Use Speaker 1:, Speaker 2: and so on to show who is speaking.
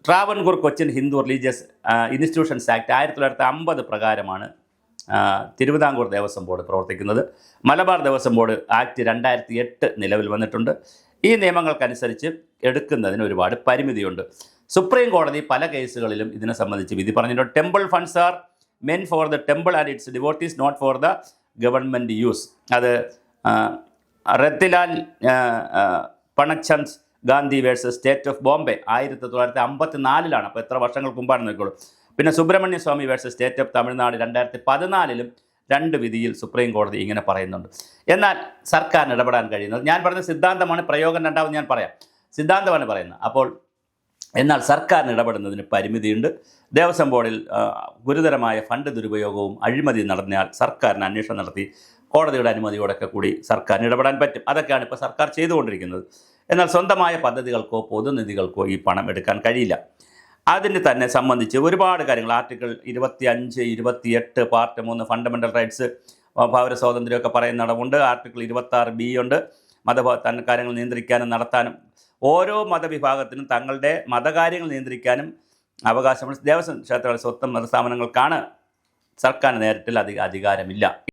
Speaker 1: Travancore Cochin Hindu religious institutions act 1950 പ്രകാരമാണ് Thiruvithamkoor Devaswom board പ്രവർത്തിക്കുന്നത്. Malabar Devaswom board act 2008 നിലവിൽ വന്നിട്ടുണ്ട്. ഈ നിയമങ്ങൾക്കനുസരിച്ച് എടുക്കുന്നതിന് ഒരുപാട് പരിമിതിയുണ്ട്. സുപ്രീം കോടതി പല കേസുകളിലും ഇതിനെ സംബന്ധിച്ച് വിധി പറഞ്ഞിട്ടുണ്ട്. Temple funds are meant for the temple and its devotees not for the government use. അത് Ratilal Panachand Gandhi versus state of Bombay 1954. അപ്പോൾ എത്ര വർഷങ്ങൾക്ക് മുമ്പാണ് നോക്കിക്കോളൂ. പിന്നെ Subramanya Swamy versus state of Tamil Nadu 2014 2 വിധിയിൽ സുപ്രീം കോടതി ഇങ്ങനെ പറയുന്നുണ്ട്. എന്നാൽ സർക്കാരിന് ഇടപെടാൻ കഴിയുന്നത്, ഞാൻ പറഞ്ഞ സിദ്ധാന്തമാണ്, പ്രയോഗം രണ്ടാമത് ഞാൻ പറയാം, സിദ്ധാന്തമാണ് പറയുന്നത്. അപ്പോൾ എന്നാൽ സർക്കാരിന് ഇടപെടുന്നതിന് പരിമിതിയുണ്ട്. ദേവസ്വം ബോർഡിൽ ഗുരുതരമായ ഫണ്ട് ദുരുപയോഗവും അഴിമതി നടന്നാൽ സർക്കാരിന് അന്വേഷണം നടത്തി കോടതിയുടെ അനുമതിയോടൊക്കെ കൂടി സർക്കാരിന് ഇടപെടാൻ പറ്റും. അതൊക്കെയാണ് ഇപ്പോൾ സർക്കാർ ചെയ്തുകൊണ്ടിരിക്കുന്നത്. എന്നാൽ സ്വന്തമായ പദ്ധതികൾക്കോ പൊതുനിധികൾക്കോ ഈ പണം എടുക്കാൻ കഴിയില്ല. അതിന് തന്നെ സംബന്ധിച്ച് ഒരുപാട് കാര്യങ്ങൾ ആർട്ടിക്കിൾ 25, 28 പാർട്ട് 3 ഫണ്ടമെൻ്റൽ റൈറ്റ്സ് പൗരസ്വാതന്ത്ര്യമൊക്കെ പറയുന്നിടമുണ്ട്. ആർട്ടിക്കിൾ 26B ഉണ്ട്. കാര്യങ്ങൾ നിയന്ത്രിക്കാനും നടത്താനും ഓരോ മതവിഭാഗത്തിനും തങ്ങളുടെ മതകാര്യങ്ങൾ നിയന്ത്രിക്കാനും അവകാശമുണ്ട്. ദേവസ്വം ക്ഷേത്രങ്ങളുടെ സ്വന്തം മതസ്ഥാപനങ്ങൾക്കാണ് സർക്കാരിന് നേരിട്ടുള്ള അധികാരമില്ല.